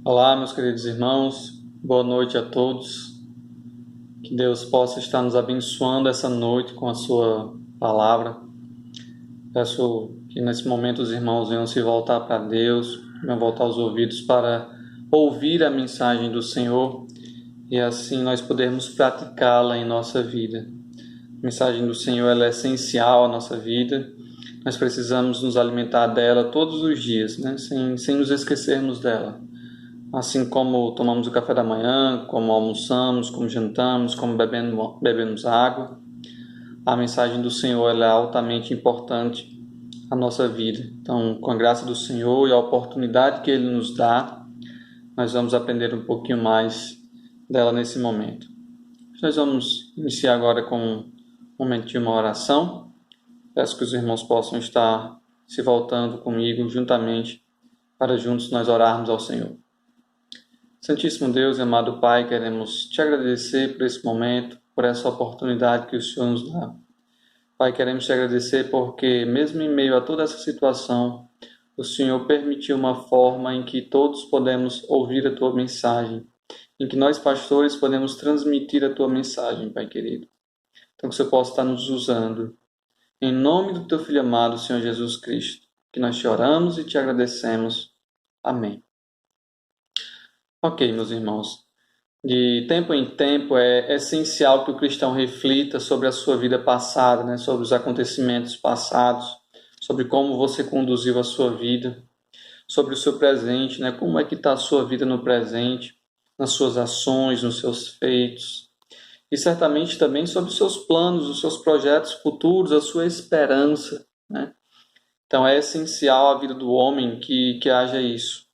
Olá, meus queridos irmãos, boa noite a todos. Que Deus possa estar nos abençoando essa noite com a sua palavra. Peço que nesse momento os irmãos venham se voltar para Deus, venham voltar os ouvidos para ouvir a mensagem do Senhor e assim nós podermos praticá-la em nossa vida. A mensagem do Senhor ela é essencial à nossa vida. Nós precisamos nos alimentar dela todos os dias, né? sem nos esquecermos dela. Assim como tomamos o café da manhã, como almoçamos, como jantamos, como bebemos água, a mensagem do Senhor ela é altamente importante à nossa vida. Então, com a graça do Senhor e a oportunidade que Ele nos dá, nós vamos aprender um pouquinho mais dela nesse momento. Nós vamos iniciar agora com um momento de uma oração. Peço que os irmãos possam estar se voltando comigo juntamente para juntos nós orarmos ao Senhor. Santíssimo Deus e amado Pai, queremos te agradecer por esse momento, por essa oportunidade que o Senhor nos dá. Pai, queremos te agradecer porque, mesmo em meio a toda essa situação, o Senhor permitiu uma forma em que todos podemos ouvir a Tua mensagem, em que nós, pastores, podemos transmitir a Tua mensagem, Pai querido. Então, que o Senhor possa estar nos usando. Em nome do Teu Filho amado, Senhor Jesus Cristo, que nós te oramos e te agradecemos. Amém. Ok, meus irmãos. De tempo em tempo é essencial que o cristão reflita sobre a sua vida passada, né? Sobre os acontecimentos passados, sobre como você conduziu a sua vida, sobre o seu presente, né? Como é que está a sua vida no presente, nas suas ações, nos seus feitos. E certamente também sobre os seus planos, os seus projetos futuros, a sua esperança, né? Então é essencial a vida do homem que haja isso.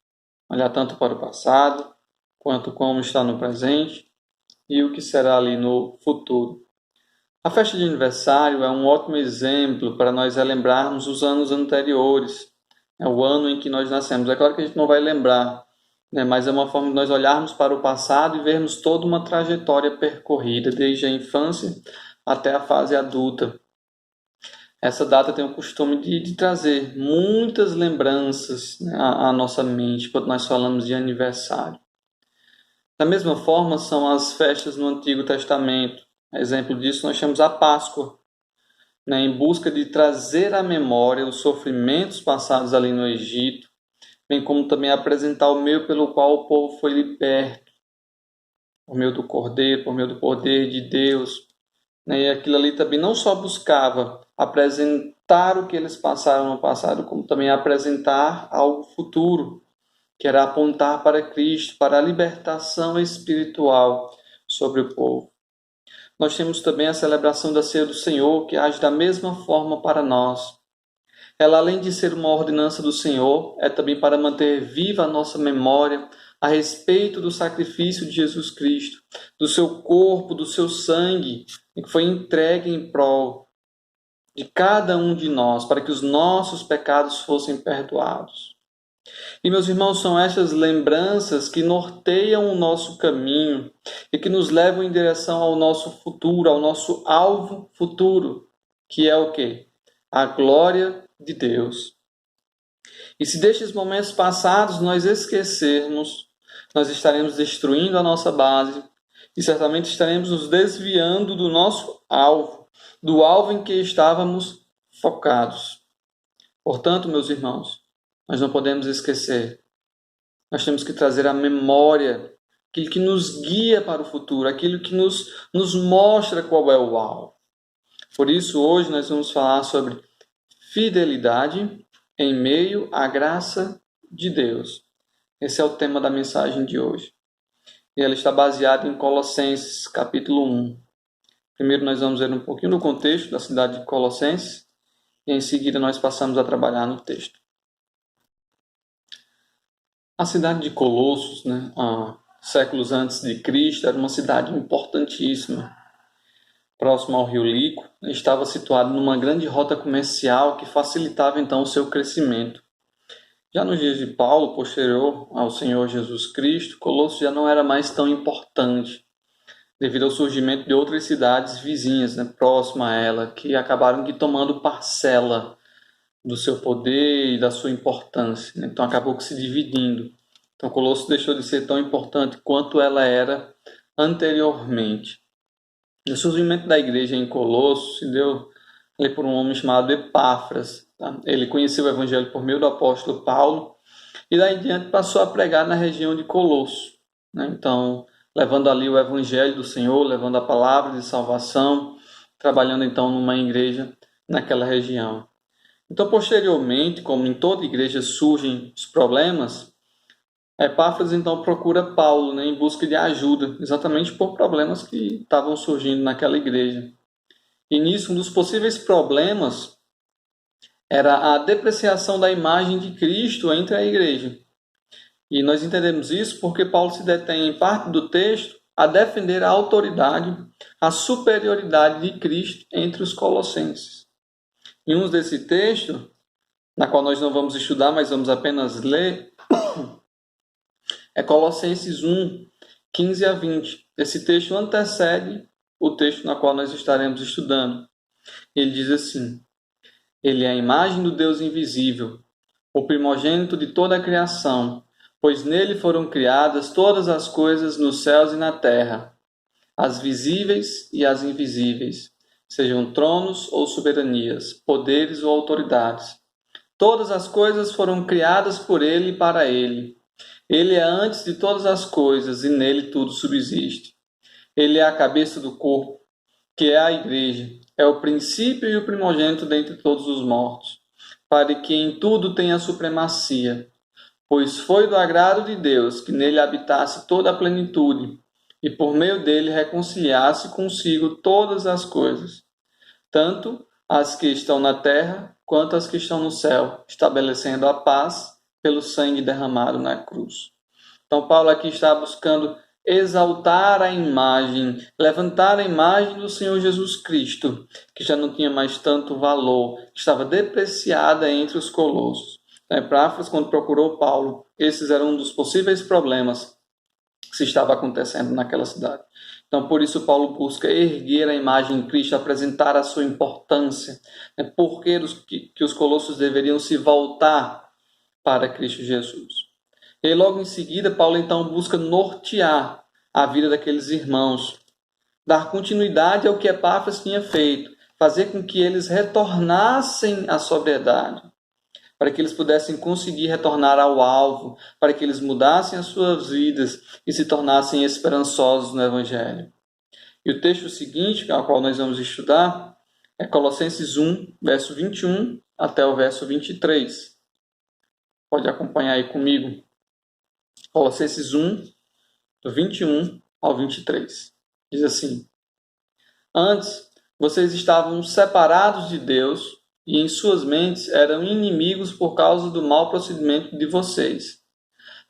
Olhar tanto para o passado, quanto como está no presente e o que será ali no futuro. A festa de aniversário é um ótimo exemplo para nós relembrarmos os anos anteriores, é o ano em que nós nascemos. É claro que a gente não vai lembrar, né, mas é uma forma de nós olharmos para o passado e vermos toda uma trajetória percorrida, desde a infância até a fase adulta. Essa data tem o costume de trazer muitas lembranças, né, à nossa mente quando nós falamos de aniversário. Da mesma forma, são as festas no Antigo Testamento. Exemplo disso, nós temos a Páscoa, né, em busca de trazer à memória os sofrimentos passados ali no Egito, bem como também apresentar o meio pelo qual o povo foi liberto, por meio do Cordeiro, por meio do poder de Deus. Né, e aquilo ali também não só buscava apresentar o que eles passaram no passado, como também apresentar algo futuro, que era apontar para Cristo, para a libertação espiritual sobre o povo. Nós temos também a celebração da Ceia do Senhor, que age da mesma forma para nós. Ela, além de ser uma ordenança do Senhor, é também para manter viva a nossa memória a respeito do sacrifício de Jesus Cristo, do seu corpo, do seu sangue, que foi entregue em prol de cada um de nós, para que os nossos pecados fossem perdoados. E, meus irmãos, são essas lembranças que norteiam o nosso caminho e que nos levam em direção ao nosso futuro, ao nosso alvo futuro, que é o quê? A glória de Deus. E se destes momentos passados nós esquecermos, nós estaremos destruindo a nossa base e certamente estaremos nos desviando do nosso alvo, do alvo em que estávamos focados. Portanto, meus irmãos, nós não podemos esquecer. Nós temos que trazer à memória aquilo que nos guia para o futuro, aquilo que nos mostra qual é o alvo. Por isso, hoje nós vamos falar sobre fidelidade em meio à graça de Deus. Esse é o tema da mensagem de hoje. E ela está baseada em Colossenses, capítulo 1. Primeiro nós vamos ver um pouquinho do contexto da cidade de Colossenses e em seguida nós passamos a trabalhar no texto. A cidade de Colossos, né, séculos antes de Cristo, era uma cidade importantíssima. Próximo ao rio Lico, estava situada numa grande rota comercial que facilitava então o seu crescimento. Já nos dias de Paulo, posterior ao Senhor Jesus Cristo, Colossos já não era mais tão importante, devido ao surgimento de outras cidades vizinhas, né, próximas a ela, que acabaram tomando parcela do seu poder e da sua importância. Então acabou se dividindo. Então, Colossos deixou de ser tão importante quanto ela era anteriormente. O surgimento da igreja em Colossos se deu ali por um homem chamado Epáfras. Tá? Ele conheceu o evangelho por meio do apóstolo Paulo e daí em diante passou a pregar na região de Colosso, né? Então, levando ali o evangelho do Senhor, levando a palavra de salvação, trabalhando então numa igreja naquela região. Então, posteriormente, como em toda igreja surgem os problemas, Epáfras então procura Paulo, né, em busca de ajuda, exatamente por problemas que estavam surgindo naquela igreja. E nisso, um dos possíveis problemas era a depreciação da imagem de Cristo entre a igreja. E nós entendemos isso porque Paulo se detém em parte do texto a defender a autoridade, a superioridade de Cristo entre os colossenses. Em um desse texto, na qual nós não vamos estudar, mas vamos apenas ler, é Colossenses 1, 15 a 20. Esse texto antecede o texto na qual nós estaremos estudando. Ele diz assim: Ele é a imagem do Deus invisível, o primogênito de toda a criação, pois nele foram criadas todas as coisas nos céus e na terra, as visíveis e as invisíveis, sejam tronos ou soberanias, poderes ou autoridades. Todas as coisas foram criadas por ele e para ele. Ele é antes de todas as coisas e nele tudo subsiste. Ele é a cabeça do corpo, que é a igreja. É o princípio e o primogênito dentre todos os mortos, para que em tudo tenha supremacia. Pois foi do agrado de Deus que nele habitasse toda a plenitude, e por meio dele reconciliasse consigo todas as coisas, tanto as que estão na terra quanto as que estão no céu, estabelecendo a paz pelo sangue derramado na cruz. Então, Paulo aqui está buscando exaltar a imagem, levantar a imagem do Senhor Jesus Cristo, que já não tinha mais tanto valor, estava depreciada entre os colossos. Epáfras, quando procurou Paulo, esses eram um dos possíveis problemas que se estava acontecendo naquela cidade. Então, por isso, Paulo busca erguer a imagem de Cristo, apresentar a sua importância, por que os colossos deveriam se voltar para Cristo Jesus. E logo em seguida, Paulo então busca nortear a vida daqueles irmãos, dar continuidade ao que Epáfras tinha feito, fazer com que eles retornassem à sobriedade, para que eles pudessem conseguir retornar ao alvo, para que eles mudassem as suas vidas e se tornassem esperançosos no Evangelho. E o texto seguinte, ao qual nós vamos estudar, é Colossenses 1, verso 21 até o verso 23. Pode acompanhar aí comigo. Colossenses 1, do 21 ao 23. Diz assim: Antes, vocês estavam separados de Deus e em suas mentes eram inimigos por causa do mau procedimento de vocês.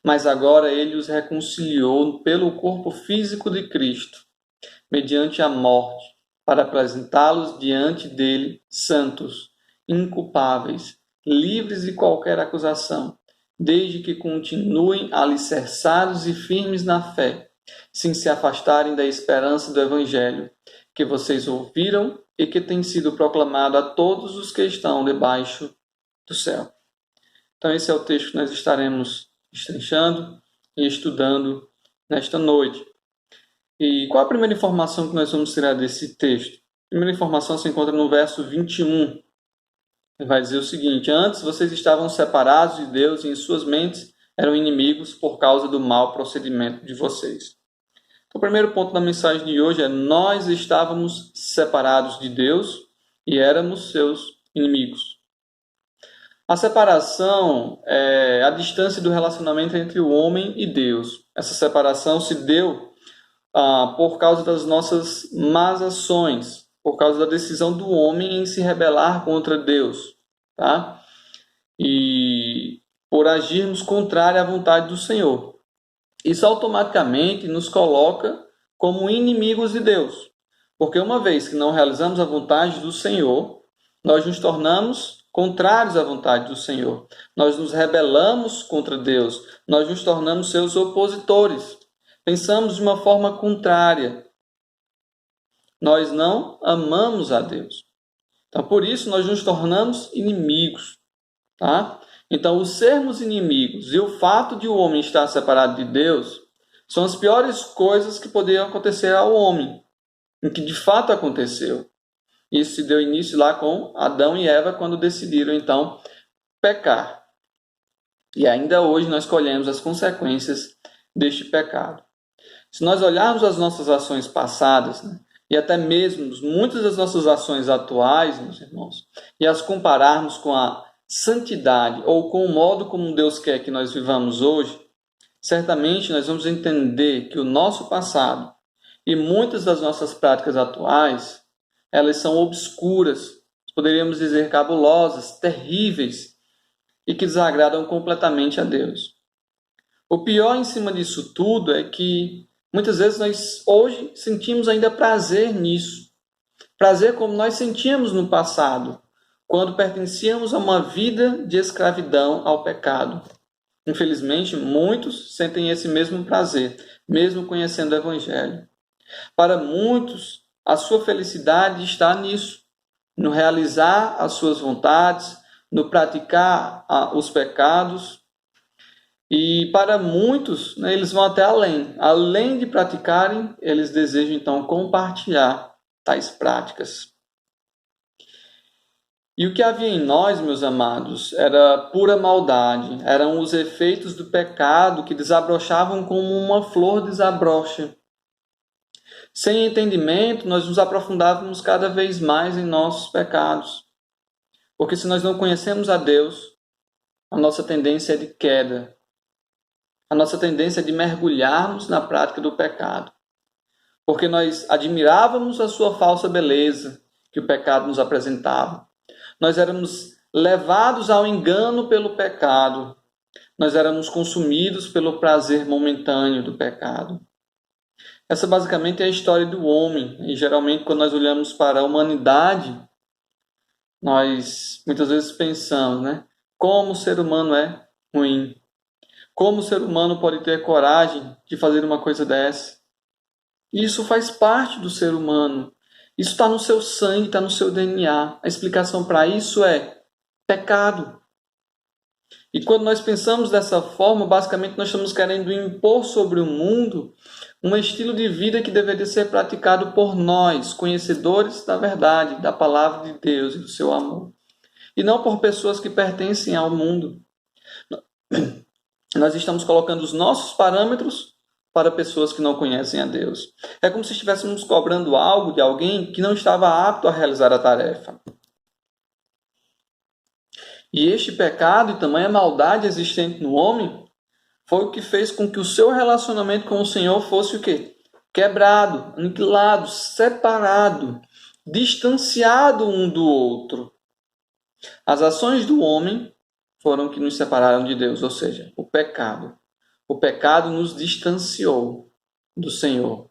Mas agora ele os reconciliou pelo corpo físico de Cristo, mediante a morte, para apresentá-los diante dele santos, inculpáveis, livres de qualquer acusação, desde que continuem alicerçados e firmes na fé, sem se afastarem da esperança do Evangelho, que vocês ouviram e que tem sido proclamado a todos os que estão debaixo do céu. Então esse é o texto que nós estaremos destrinchando e estudando nesta noite. E qual a primeira informação que nós vamos tirar desse texto? A primeira informação se encontra no verso 21. Ele vai dizer o seguinte: Antes vocês estavam separados de Deus e em suas mentes eram inimigos por causa do mau procedimento de vocês. Então, o primeiro ponto da mensagem de hoje é: nós estávamos separados de Deus e éramos seus inimigos. A separação é a distância do relacionamento entre o homem e Deus. Essa separação se deu por causa das nossas más ações, por causa da decisão do homem em se rebelar contra Deus, tá? E por agirmos contrário à vontade do Senhor. Isso automaticamente nos coloca como inimigos de Deus, porque uma vez que não realizamos a vontade do Senhor, nós nos tornamos contrários à vontade do Senhor. Nós nos rebelamos contra Deus, nós nos tornamos seus opositores. Pensamos de uma forma contrária. Nós não amamos a Deus. Então, por isso, nós nos tornamos inimigos. Tá? Então, o sermos inimigos e o fato de o homem estar separado de Deus são as piores coisas que poderiam acontecer ao homem, o que de fato aconteceu. Isso se deu início lá com Adão e Eva, quando decidiram, então, pecar. E ainda hoje nós colhemos as consequências deste pecado. Se nós olharmos as nossas ações passadas, né, e até mesmo muitas das nossas ações atuais, meus irmãos, e as compararmos com a santidade ou com o modo como Deus quer que nós vivamos hoje, certamente nós vamos entender que o nosso passado e muitas das nossas práticas atuais, elas são obscuras, poderíamos dizer cabulosas, terríveis e que desagradam completamente a Deus. O pior em cima disso tudo é que muitas vezes nós hoje sentimos ainda prazer nisso. Prazer como nós sentíamos no passado, quando pertencíamos a uma vida de escravidão ao pecado. Infelizmente, muitos sentem esse mesmo prazer, mesmo conhecendo o Evangelho. Para muitos, a sua felicidade está nisso, no realizar as suas vontades, no praticar os pecados. E para muitos, né, eles vão até além. Além de praticarem, eles desejam então compartilhar tais práticas. E o que havia em nós, meus amados, era pura maldade. Eram os efeitos do pecado que desabrochavam como uma flor desabrocha. Sem entendimento, nós nos aprofundávamos cada vez mais em nossos pecados. Porque se nós não conhecemos a Deus, a nossa tendência é de queda. A nossa tendência é de mergulharmos na prática do pecado. Porque nós admirávamos a sua falsa beleza que o pecado nos apresentava. Nós éramos levados ao engano pelo pecado. Nós éramos consumidos pelo prazer momentâneo do pecado. Essa basicamente é a história do homem. E geralmente quando nós olhamos para a humanidade, nós muitas vezes pensamos, né? Como o ser humano é ruim. Como o ser humano pode ter coragem de fazer uma coisa dessa? Isso faz parte do ser humano. Isso está no seu sangue, está no seu DNA. A explicação para isso é pecado. E quando nós pensamos dessa forma, basicamente nós estamos querendo impor sobre o mundo um estilo de vida que deveria ser praticado por nós, conhecedores da verdade, da palavra de Deus e do seu amor. E não por pessoas que pertencem ao mundo. Nós estamos colocando os nossos parâmetros para pessoas que não conhecem a Deus. É como se estivéssemos cobrando algo de alguém que não estava apto a realizar a tarefa. E este pecado e tamanha maldade existente no homem foi o que fez com que o seu relacionamento com o Senhor fosse o quê? Quebrado, aniquilado, separado, distanciado um do outro. As ações do homem foram que nos separaram de Deus, ou seja, o pecado. O pecado nos distanciou do Senhor.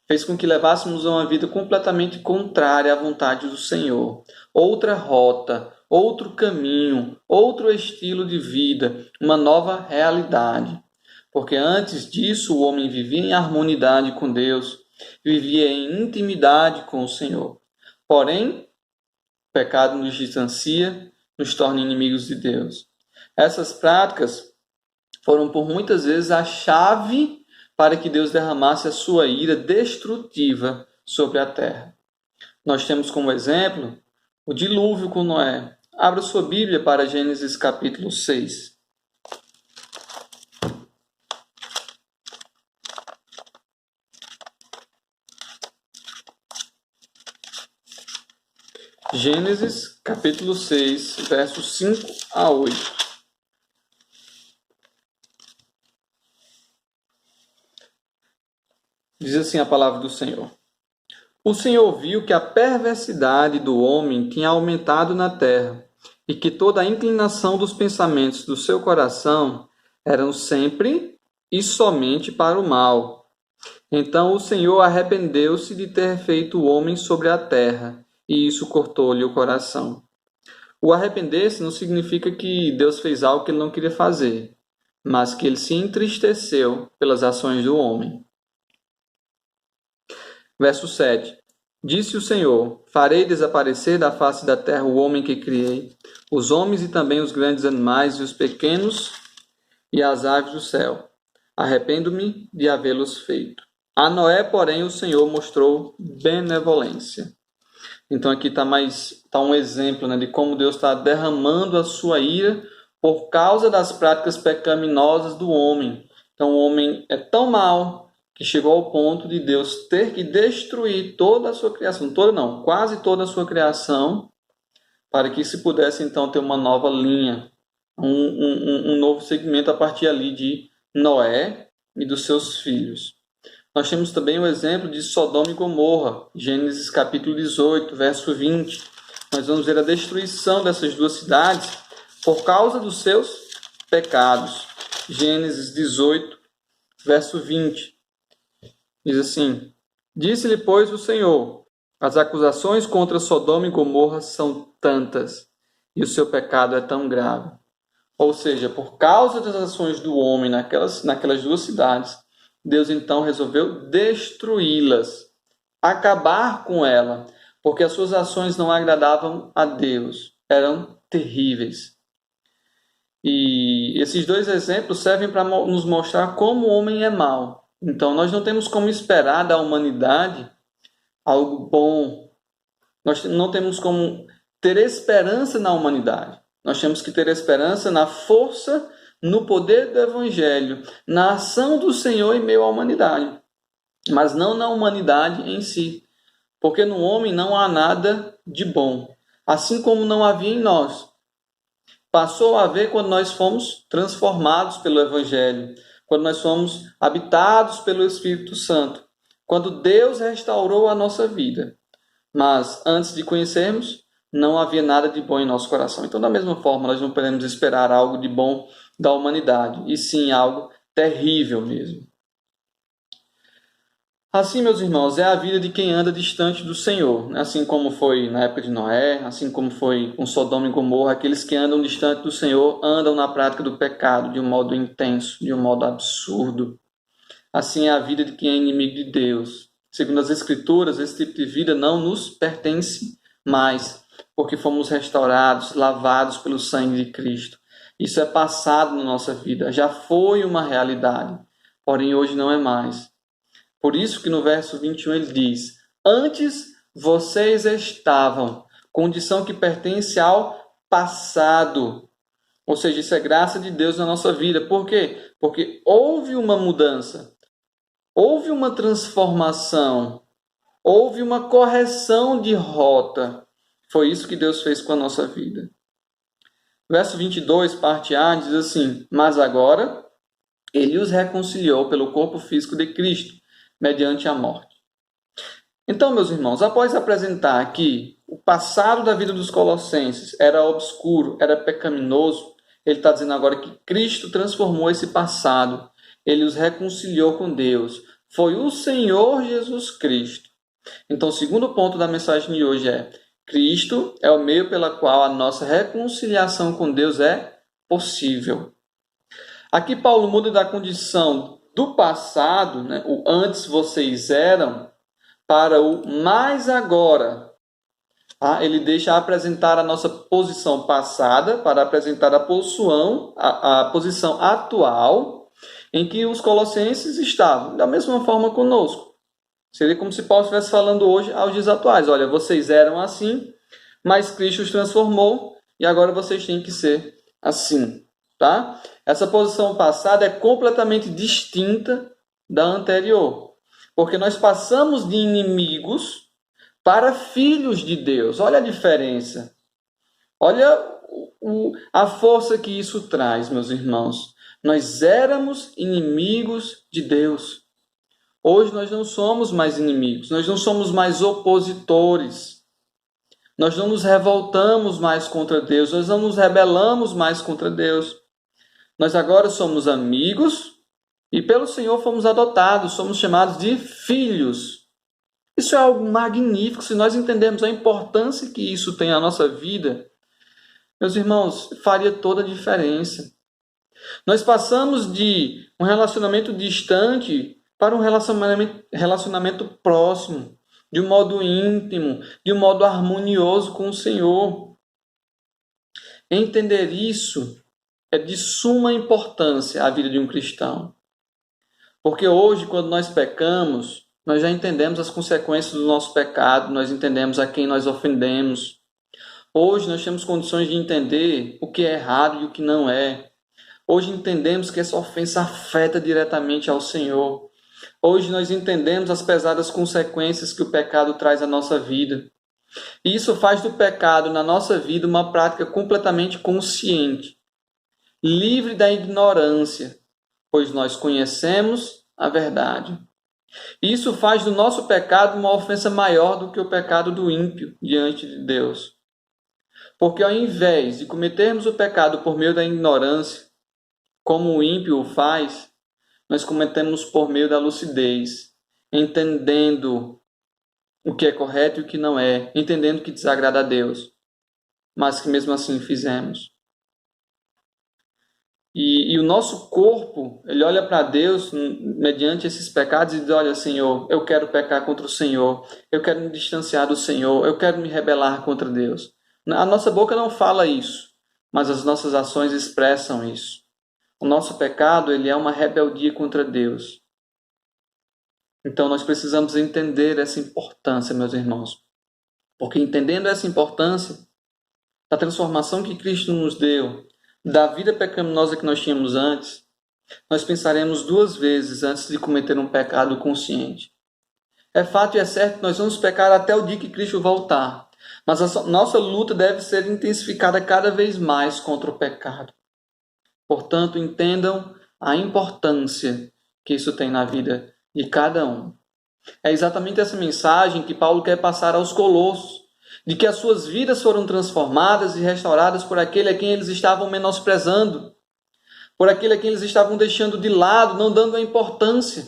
Fez com que levássemos uma vida completamente contrária à vontade do Senhor. Outra rota, outro caminho, outro estilo de vida, uma nova realidade. Porque antes disso o homem vivia em harmonidade com Deus, vivia em intimidade com o Senhor. Porém, o pecado nos distancia, nos torna inimigos de Deus. Essas práticas foram por muitas vezes a chave para que Deus derramasse a sua ira destrutiva sobre a terra. Nós temos como exemplo o dilúvio com Noé. Abra sua Bíblia para Gênesis capítulo 6. Gênesis capítulo 6, versos 5 a 8. Diz assim a palavra do Senhor. O Senhor viu que a perversidade do homem tinha aumentado na terra, e que toda a inclinação dos pensamentos do seu coração eram sempre e somente para o mal. Então o Senhor arrependeu-se de ter feito o homem sobre a terra, e isso cortou-lhe o coração. O arrepender-se não significa que Deus fez algo que ele não queria fazer, mas que ele se entristeceu pelas ações do homem. Verso 7. Disse o Senhor: farei desaparecer da face da terra o homem que criei, os homens e também os grandes animais e os pequenos e as aves do céu. Arrependo-me de havê-los feito. A Noé, porém, o Senhor mostrou benevolência. Então aqui está um exemplo, né, de como Deus está derramando a sua ira por causa das práticas pecaminosas do homem. Então o homem é tão mau que chegou ao ponto de Deus ter que destruir toda a sua criação, toda não, quase toda a sua criação, para que se pudesse então ter uma nova linha, um novo segmento a partir ali de Noé e dos seus filhos. Nós temos também o exemplo de Sodoma e Gomorra, Gênesis capítulo 18, verso 20. Nós vamos ver a destruição dessas duas cidades por causa dos seus pecados. Gênesis 18, verso 20. Diz assim: disse-lhe, pois, o Senhor: as acusações contra Sodoma e Gomorra são tantas, e o seu pecado é tão grave. Ou seja, por causa das ações do homem naquelas duas cidades, Deus então resolveu destruí-las, acabar com ela, porque as suas ações não agradavam a Deus, eram terríveis. E esses dois exemplos servem para nos mostrar como o homem é mau. Então, nós não temos como esperar da humanidade algo bom. Nós não temos como ter esperança na humanidade. Nós temos que ter esperança na força, no poder do Evangelho, na ação do Senhor em meio à humanidade, mas não na humanidade em si, porque no homem não há nada de bom, assim como não havia em nós. Passou a haver quando nós fomos transformados pelo Evangelho, quando nós fomos habitados pelo Espírito Santo, quando Deus restaurou a nossa vida. Mas antes de conhecermos, não havia nada de bom em nosso coração. Então, da mesma forma, nós não podemos esperar algo de bom da humanidade, e sim algo terrível mesmo. Assim, meus irmãos, é a vida de quem anda distante do Senhor, assim como foi na época de Noé, assim como foi com Sodoma e Gomorra. Aqueles que andam distante do Senhor andam na prática do pecado de um modo intenso, de um modo absurdo. Assim é a vida de quem é inimigo de Deus. Segundo as Escrituras, esse tipo de vida não nos pertence mais, porque fomos restaurados, lavados pelo sangue de Cristo. Isso é passado na nossa vida, já foi uma realidade, porém hoje não é mais. Por isso que no verso 21 ele diz: antes vocês estavam, condição que pertence ao passado. Ou seja, isso é graça de Deus na nossa vida. Por quê? Porque houve uma mudança, houve uma transformação, houve uma correção de rota. Foi isso que Deus fez com a nossa vida. Verso 22, parte A, diz assim: mas agora ele os reconciliou pelo corpo físico de Cristo, mediante a morte. Então, meus irmãos, após apresentar que o passado da vida dos colossenses era obscuro, era pecaminoso, ele está dizendo agora que Cristo transformou esse passado, ele os reconciliou com Deus. Foi o Senhor Jesus Cristo. Então, o segundo ponto da mensagem de hoje é: Cristo é o meio pela qual a nossa reconciliação com Deus é possível. Aqui Paulo muda da condição do passado, né, o antes vocês eram, para o mais agora. Ele deixa apresentar a nossa posição passada para apresentar a posição atual em que os colossenses estavam, da mesma forma conosco. Seria como se Paulo estivesse falando hoje aos dias atuais: olha, vocês eram assim, mas Cristo os transformou e agora vocês têm que ser assim. Tá? Essa posição passada é completamente distinta da anterior, porque nós passamos de inimigos para filhos de Deus. Olha a diferença. Olha a força que isso traz, meus irmãos. Nós éramos inimigos de Deus. Hoje nós não somos mais inimigos, nós não somos mais opositores. Nós não nos revoltamos mais contra Deus, nós não nos rebelamos mais contra Deus. Nós agora somos amigos e pelo Senhor fomos adotados, somos chamados de filhos. Isso é algo magnífico, se nós entendermos a importância que isso tem na nossa vida. Meus irmãos, faria toda a diferença. Nós passamos de um relacionamento distante para um relacionamento próximo. de um modo íntimo, de um modo harmonioso com o Senhor. Entender isso é de suma importância à vida de um cristão. Porque hoje, quando nós pecamos, nós já entendemos as consequências do nosso pecado, nós entendemos a quem nós ofendemos. Hoje nós temos condições de entender o que é errado e o que não é. Hoje entendemos que essa ofensa afeta diretamente ao Senhor. Hoje nós entendemos as pesadas consequências que o pecado traz à nossa vida. E isso faz do pecado na nossa vida uma prática completamente consciente, livre da ignorância, pois nós conhecemos a verdade. E isso faz do nosso pecado uma ofensa maior do que o pecado do ímpio diante de Deus. Porque ao invés de cometermos o pecado por meio da ignorância, como o ímpio o faz, nós cometemos por meio da lucidez, entendendo o que é correto e o que não é, entendendo o que desagrada a Deus, mas que mesmo assim fizemos. E o nosso corpo, ele olha para Deus mediante esses pecados e diz, olha, Senhor, eu quero pecar contra o Senhor, eu quero me distanciar do Senhor, eu quero me rebelar contra Deus. A nossa boca não fala isso, mas as nossas ações expressam isso. O nosso pecado, ele é uma rebeldia contra Deus. Então nós precisamos entender essa importância, meus irmãos. Porque entendendo essa importância da transformação que Cristo nos deu, da vida pecaminosa que nós tínhamos antes, nós pensaremos duas vezes antes de cometer um pecado consciente. É fato e é certo que nós vamos pecar até o dia que Cristo voltar, mas a nossa luta deve ser intensificada cada vez mais contra o pecado. Portanto, entendam a importância que isso tem na vida de cada um. É exatamente essa mensagem que Paulo quer passar aos Colossos, de que as suas vidas foram transformadas e restauradas por aquele a quem eles estavam menosprezando, por aquele a quem eles estavam deixando de lado, não dando a importância.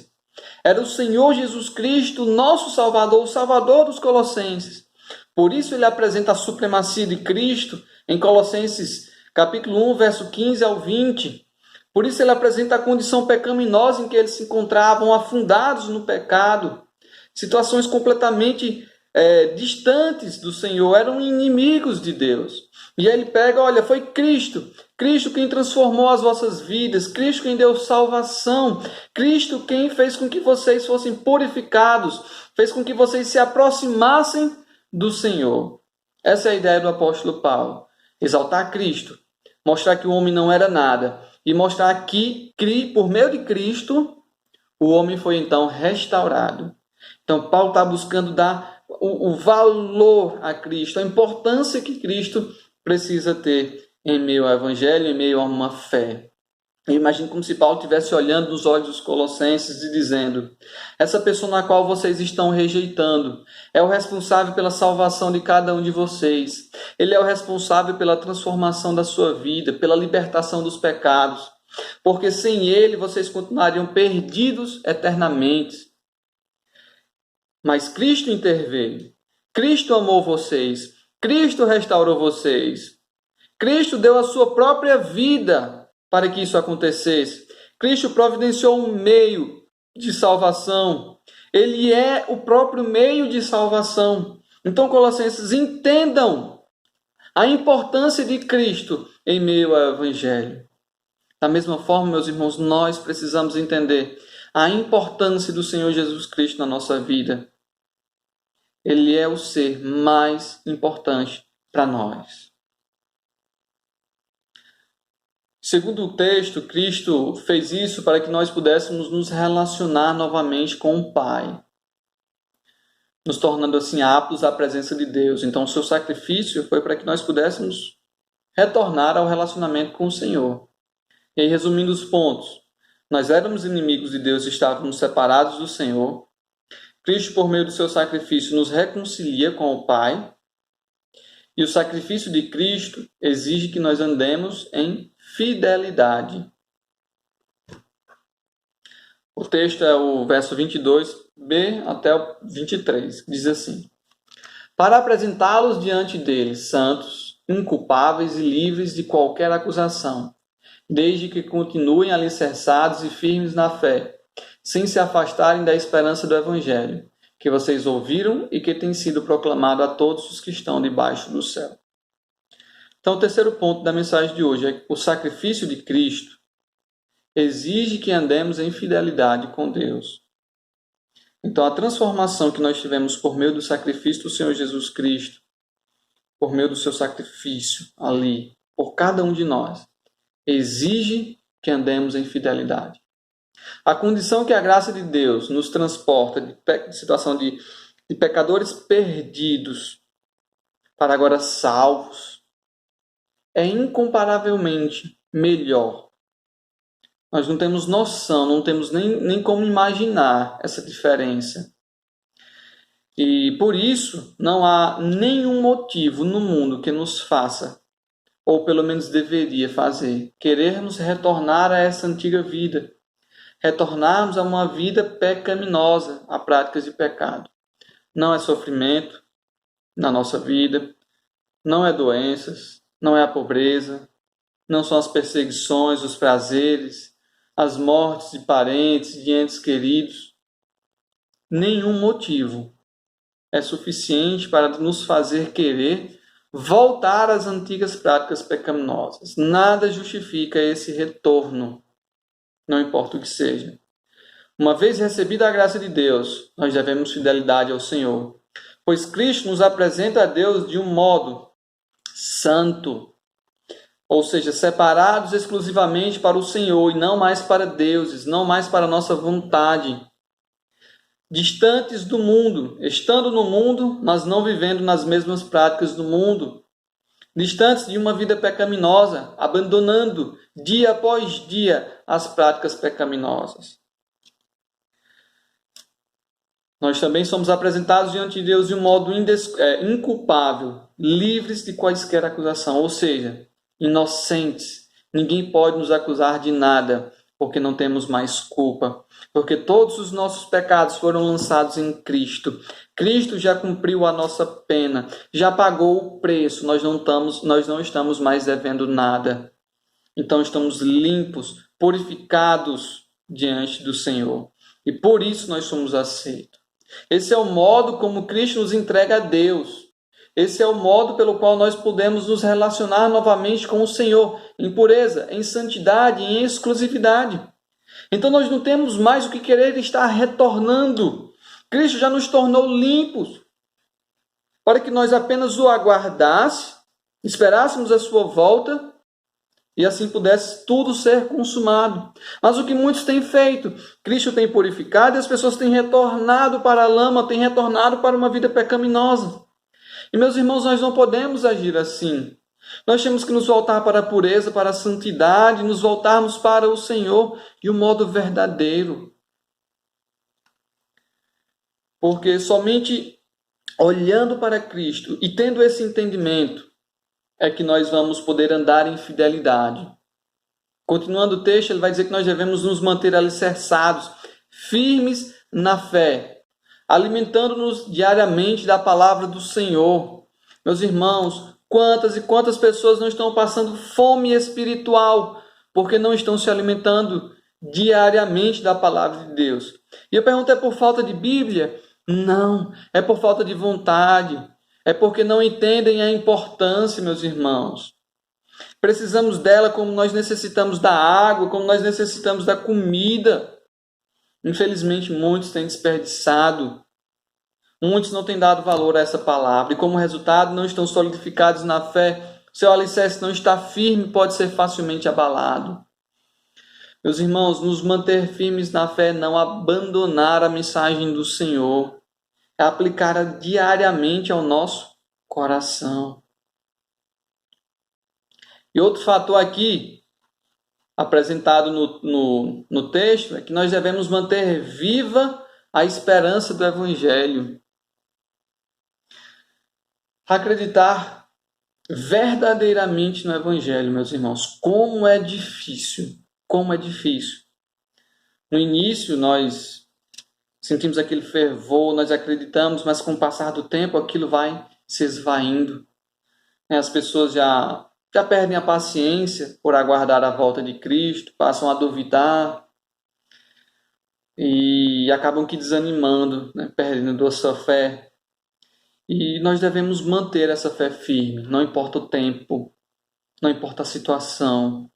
Era o Senhor Jesus Cristo, nosso Salvador, o Salvador dos Colossenses. Por isso ele apresenta a supremacia de Cristo em Colossenses capítulo 1, verso 15 ao 20. Por isso ele apresenta a condição pecaminosa em que eles se encontravam, afundados no pecado, situações completamente distantes do Senhor, eram inimigos de Deus. E aí ele pega, olha, foi Cristo quem transformou as vossas vidas, Cristo quem deu salvação, Cristo quem fez com que vocês fossem purificados, fez com que vocês se aproximassem do Senhor. Essa é a ideia do apóstolo Paulo. Exaltar Cristo, mostrar que o homem não era nada e mostrar que, por meio de Cristo, o homem foi então restaurado. Então Paulo está buscando dar o valor a Cristo, a importância que Cristo precisa ter em meio ao Evangelho, em meio a uma fé. Eu imagino como se Paulo estivesse olhando nos olhos dos Colossenses e dizendo: essa pessoa na qual vocês estão rejeitando é o responsável pela salvação de cada um de vocês. Ele é o responsável pela transformação da sua vida, pela libertação dos pecados. Porque sem ele vocês continuariam perdidos eternamente. Mas Cristo interveio. Cristo amou vocês. Cristo restaurou vocês. Cristo deu a sua própria vida para que isso acontecesse. Cristo providenciou um meio de salvação. Ele é o próprio meio de salvação. Então, Colossenses, entendam a importância de Cristo em meio ao Evangelho. Da mesma forma, meus irmãos, nós precisamos entender a importância do Senhor Jesus Cristo na nossa vida. Ele é o ser mais importante para nós. Segundo o texto, Cristo fez isso para que nós pudéssemos nos relacionar novamente com o Pai, nos tornando assim aptos à presença de Deus. Então, o seu sacrifício foi para que nós pudéssemos retornar ao relacionamento com o Senhor. E aí, resumindo os pontos, nós éramos inimigos de Deus e estávamos separados do Senhor. Cristo, por meio do seu sacrifício, nos reconcilia com o Pai. E o sacrifício de Cristo exige que nós andemos em fidelidade. O texto é o verso 22b até o 23. Diz assim: para apresentá-los diante dele, santos, inculpáveis e livres de qualquer acusação, desde que continuem alicerçados e firmes na fé, sem se afastarem da esperança do Evangelho, que vocês ouviram e que tem sido proclamado a todos os que estão debaixo do céu. Então, o terceiro ponto da mensagem de hoje é que o sacrifício de Cristo exige que andemos em fidelidade com Deus. Então, a transformação que nós tivemos por meio do sacrifício do Senhor Jesus Cristo, por meio do seu sacrifício ali, por cada um de nós, exige que andemos em fidelidade. A condição que a graça de Deus nos transporta de situação de pecadores perdidos para agora salvos é incomparavelmente melhor. Nós não temos noção, não temos nem como imaginar essa diferença. E por isso, não há nenhum motivo no mundo que nos faça, ou pelo menos deveria fazer, querermos retornar a essa antiga vida. Retornarmos a uma vida pecaminosa, a práticas de pecado. Não é sofrimento na nossa vida, não é doenças, não é a pobreza, não são as perseguições, os prazeres, as mortes de parentes, de entes queridos. Nenhum motivo é suficiente para nos fazer querer voltar às antigas práticas pecaminosas. Nada justifica esse retorno, não importa o que seja. Uma vez recebida a graça de Deus, nós devemos fidelidade ao Senhor, pois Cristo nos apresenta a Deus de um modo santo, ou seja, separados exclusivamente para o Senhor e não mais para deuses, não mais para a nossa vontade. Distantes do mundo, estando no mundo, mas não vivendo nas mesmas práticas do mundo. Distantes de uma vida pecaminosa, abandonando dia após dia as práticas pecaminosas. Nós também somos apresentados diante de Deus de um modo inculpável, livres de quaisquer acusação, ou seja, inocentes. Ninguém pode nos acusar de nada, porque não temos mais culpa. Porque todos os nossos pecados foram lançados em Cristo. Cristo já cumpriu a nossa pena, já pagou o preço, nós não estamos mais devendo nada. Então estamos limpos, purificados diante do Senhor. E por isso nós somos aceitos. Esse é o modo como Cristo nos entrega a Deus. Esse é o modo pelo qual nós podemos nos relacionar novamente com o Senhor, em pureza, em santidade, em exclusividade. Então nós não temos mais o que querer estar retornando. Cristo já nos tornou limpos, para que nós apenas o aguardássemos, esperássemos a sua volta, e assim pudesse tudo ser consumado. Mas o que muitos têm feito? Cristo tem purificado e as pessoas têm retornado para a lama, têm retornado para uma vida pecaminosa. E meus irmãos, nós não podemos agir assim. Nós temos que nos voltar para a pureza, para a santidade, nos voltarmos para o Senhor de um modo verdadeiro. Porque somente olhando para Cristo e tendo esse entendimento, é que nós vamos poder andar em fidelidade. Continuando o texto, ele vai dizer que nós devemos nos manter alicerçados, firmes na fé, alimentando-nos diariamente da palavra do Senhor. Meus irmãos, quantas e quantas pessoas não estão passando fome espiritual porque não estão se alimentando diariamente da palavra de Deus? E eu pergunto, é por falta de Bíblia? Não, é por falta de vontade. É porque não entendem a importância, meus irmãos. Precisamos dela como nós necessitamos da água, como nós necessitamos da comida. Infelizmente, muitos têm desperdiçado. Muitos não têm dado valor a essa palavra. E como resultado, não estão solidificados na fé. Seu alicerce não está firme, pode ser facilmente abalado. Meus irmãos, nos manter firmes na fé é não abandonar a mensagem do Senhor. É aplicá-la diariamente ao nosso coração. E outro fator aqui, apresentado no texto, é que nós devemos manter viva a esperança do Evangelho. Acreditar verdadeiramente no Evangelho, meus irmãos. Como é difícil. Como é difícil. No início, nós sentimos aquele fervor, nós acreditamos, mas com o passar do tempo, aquilo vai se esvaindo. As pessoas já perdem a paciência por aguardar a volta de Cristo, passam a duvidar. E e acabam que desanimando, né, perdendo a sua fé. E nós devemos manter essa fé firme, não importa o tempo, não importa a situação.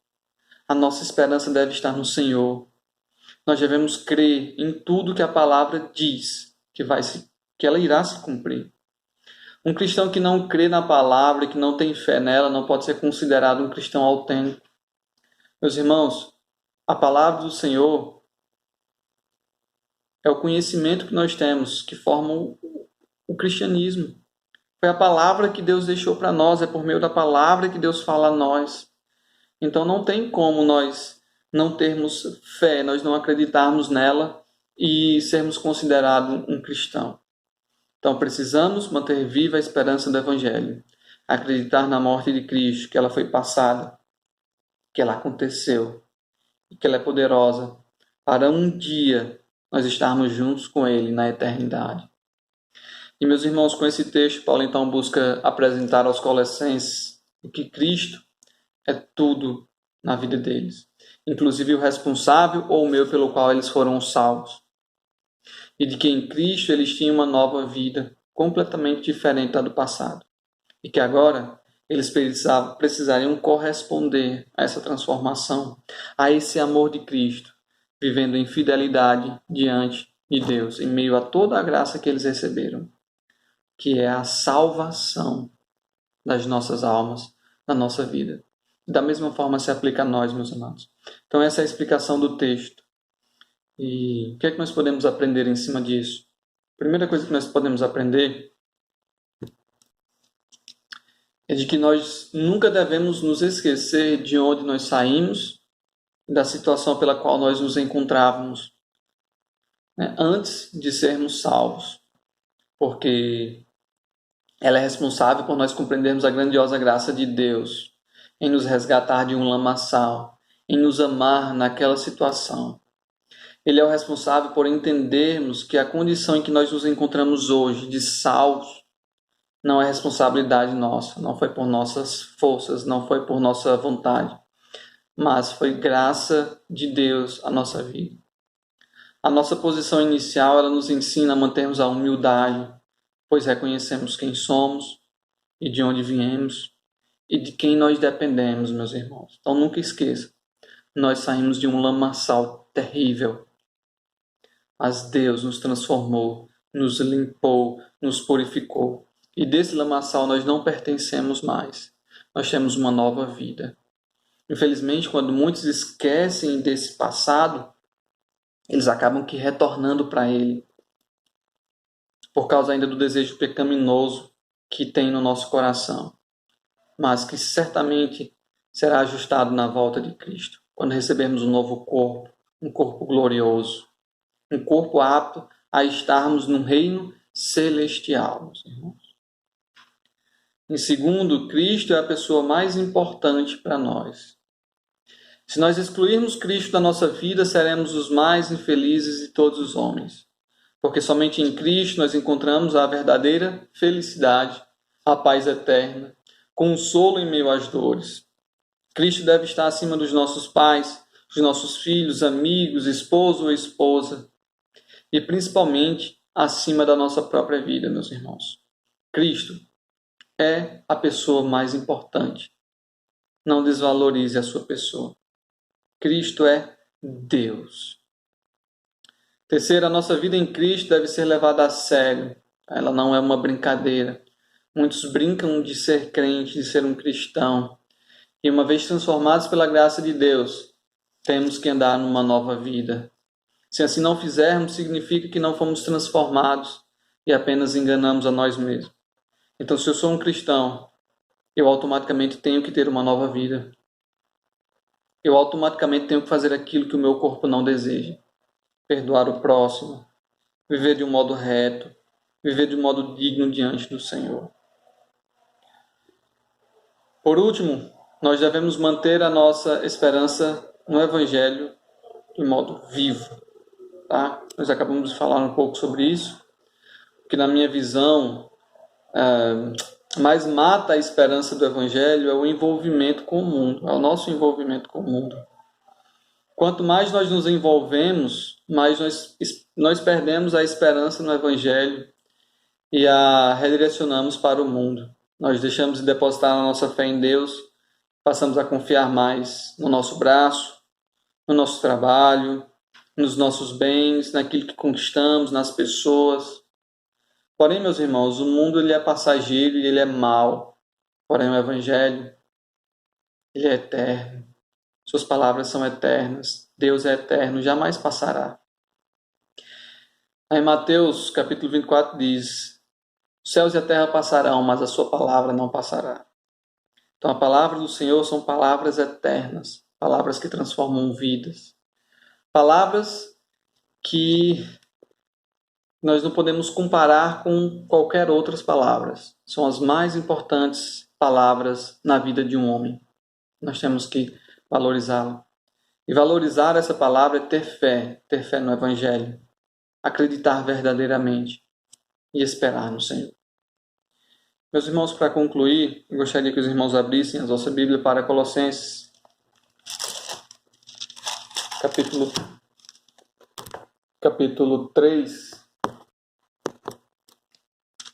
A nossa esperança deve estar no Senhor. Nós devemos crer em tudo que a palavra diz, que ela irá se cumprir. Um cristão que não crê na palavra, que não tem fé nela, não pode ser considerado um cristão autêntico. Meus irmãos, a palavra do Senhor é o conhecimento que nós temos, que forma o cristianismo. Foi a palavra que Deus deixou para nós, é por meio da palavra que Deus fala a nós. Então não tem como nós não termos fé, nós não acreditarmos nela e sermos considerados um cristão. Então precisamos manter viva a esperança do Evangelho, acreditar na morte de Cristo, que ela foi passada, que ela aconteceu e que ela é poderosa para um dia nós estarmos juntos com Ele na eternidade. E meus irmãos, com esse texto, Paulo então busca apresentar aos Colossenses que Cristo é tudo na vida deles, inclusive o responsável ou o meio pelo qual eles foram salvos. E de que em Cristo eles tinham uma nova vida, completamente diferente da do passado. E que agora eles precisariam corresponder a essa transformação, a esse amor de Cristo, vivendo em fidelidade diante de Deus, em meio a toda a graça que eles receberam, que é a salvação das nossas almas, da nossa vida. Da mesma forma se aplica a nós, meus amados. Então essa é a explicação do texto. E o que é que nós podemos aprender em cima disso? A primeira coisa que nós podemos aprender é de que nós nunca devemos nos esquecer de onde nós saímos e da situação pela qual nós nos encontrávamos, né, antes de sermos salvos. Porque ela é responsável por nós compreendermos a grandiosa graça de Deus em nos resgatar de um lamaçal, em nos amar naquela situação. Ele é o responsável por entendermos que a condição em que nós nos encontramos hoje, de salvos, não é responsabilidade nossa, não foi por nossas forças, não foi por nossa vontade, mas foi graça de Deus a nossa vida. A nossa posição inicial, ela nos ensina a mantermos a humildade, pois reconhecemos quem somos e de onde viemos e de quem nós dependemos, meus irmãos. Então nunca esqueça, nós saímos de um lamaçal terrível, mas Deus nos transformou, nos limpou, nos purificou. E desse lamaçal nós não pertencemos mais. Nós temos uma nova vida. Infelizmente, quando muitos esquecem desse passado, eles acabam que retornando para ele, por causa ainda do desejo pecaminoso que tem no nosso coração, mas que certamente será ajustado na volta de Cristo, quando recebermos um novo corpo, um corpo glorioso, um corpo apto a estarmos num reino celestial, meus irmãos. Em segundo, Cristo é a pessoa mais importante para nós. Se nós excluirmos Cristo da nossa vida, seremos os mais infelizes de todos os homens, porque somente em Cristo nós encontramos a verdadeira felicidade, a paz eterna, consolo em meio às dores. Cristo deve estar acima dos nossos pais, dos nossos filhos, amigos, esposo ou esposa, e principalmente acima da nossa própria vida, meus irmãos. Cristo é a pessoa mais importante. Não desvalorize a sua pessoa. Cristo é Deus. Terceiro, a nossa vida em Cristo deve ser levada a sério. Ela não é uma brincadeira. Muitos brincam de ser crente, de ser um cristão. E uma vez transformados pela graça de Deus, temos que andar numa nova vida. Se assim não fizermos, significa que não fomos transformados e apenas enganamos a nós mesmos. Então, se eu sou um cristão, eu automaticamente tenho que ter uma nova vida. Eu automaticamente tenho que fazer aquilo que o meu corpo não deseja. Perdoar o próximo, viver de um modo reto, viver de um modo digno diante do Senhor. Por último, nós devemos manter a nossa esperança no Evangelho de modo vivo. Tá? Nós acabamos de falar um pouco sobre isso, que na minha visão, mais mata a esperança do Evangelho é o envolvimento com o mundo, é o nosso envolvimento com o mundo. Quanto mais nós nos envolvemos, mais nós perdemos a esperança no Evangelho e a redirecionamos para o mundo. Nós deixamos de depositar a nossa fé em Deus, passamos a confiar mais no nosso braço, no nosso trabalho, nos nossos bens, naquilo que conquistamos, nas pessoas. Porém, meus irmãos, o mundo ele é passageiro e ele é mau. Porém, o Evangelho, ele é eterno. Suas palavras são eternas. Deus é eterno, jamais passará. Aí Mateus, capítulo 24, diz: os céus e a terra passarão, mas a sua palavra não passará. Então, a palavra do Senhor são palavras eternas, palavras que transformam vidas. Palavras que nós não podemos comparar com qualquer outras palavras. São as mais importantes palavras na vida de um homem. Nós temos que valorizá-la. E valorizar essa palavra é ter fé no Evangelho, acreditar verdadeiramente e esperar no Senhor. Meus irmãos, para concluir, eu gostaria que os irmãos abrissem a nossa Bíblia para Colossenses, capítulo 3,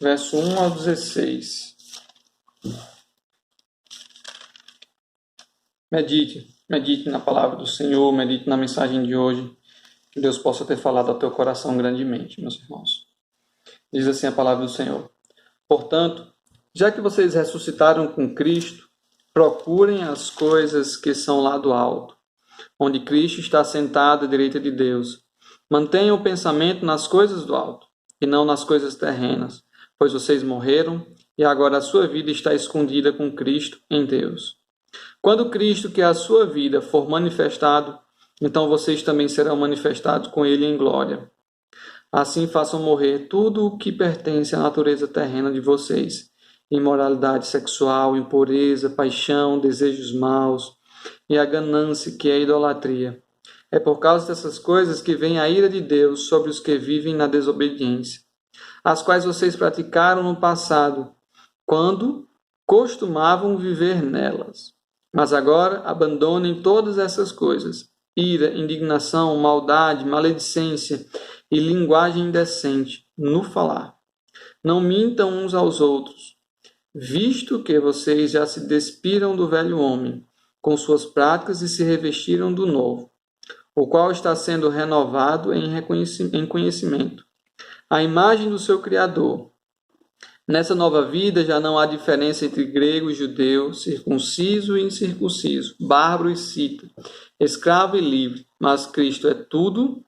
verso 1 ao 16. Medite na palavra do Senhor, medite na mensagem de hoje, que Deus possa ter falado ao teu coração grandemente, meus irmãos. Diz assim a palavra do Senhor: portanto, já que vocês ressuscitaram com Cristo, procurem as coisas que são lá do alto, onde Cristo está sentado à direita de Deus. Mantenham o pensamento nas coisas do alto, e não nas coisas terrenas, pois vocês morreram, e agora a sua vida está escondida com Cristo em Deus. Quando Cristo, que é a sua vida, for manifestado, então vocês também serão manifestados com Ele em glória. Assim façam morrer tudo o que pertence à natureza terrena de vocês: imoralidade sexual, impureza, paixão, desejos maus e a ganância, que é a idolatria. É por causa dessas coisas que vem a ira de Deus sobre os que vivem na desobediência, as quais vocês praticaram no passado, quando costumavam viver nelas. Mas agora abandonem todas essas coisas: ira, indignação, maldade, maledicência e linguagem indecente no falar. Não mintam uns aos outros, visto que vocês já se despiram do velho homem com suas práticas e se revestiram do novo, o qual está sendo renovado em conhecimento, à imagem do seu Criador. Nessa nova vida já não há diferença entre grego e judeu, circunciso e incircunciso, bárbaro e cita, escravo e livre, mas Cristo é tudo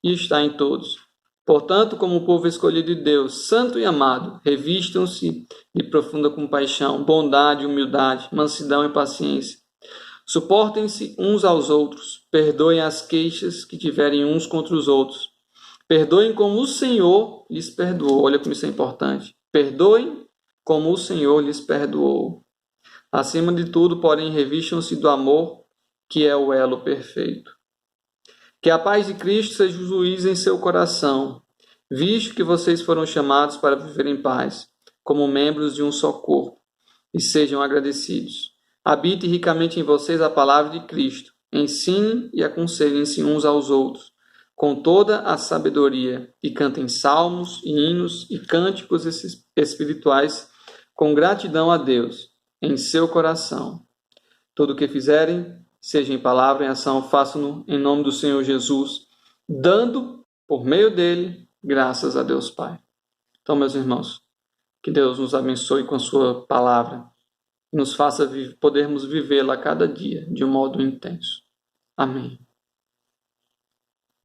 e está em todos. Portanto, como povo escolhido de Deus, santo e amado, revistam-se de profunda compaixão, bondade, humildade, mansidão e paciência. Suportem-se uns aos outros, perdoem as queixas que tiverem uns contra os outros. Perdoem como o Senhor lhes perdoou. Olha como isso é importante. Perdoem como o Senhor lhes perdoou. Acima de tudo, porém, revistam-se do amor, que é o elo perfeito. Que a paz de Cristo seja o juiz em seu coração, visto que vocês foram chamados para viver em paz, como membros de um só corpo, e sejam agradecidos. Habite ricamente em vocês a palavra de Cristo. Ensinem e aconselhem-se uns aos outros, com toda a sabedoria, e cantem salmos, hinos e cânticos espirituais com gratidão a Deus em seu coração. Tudo o que fizerem, seja em palavra ou em ação, façam-no em nome do Senhor Jesus, dando, por meio dele, graças a Deus Pai. Então, meus irmãos, que Deus nos abençoe com a sua palavra e nos faça podermos vivê-la a cada dia de um modo intenso. Amém.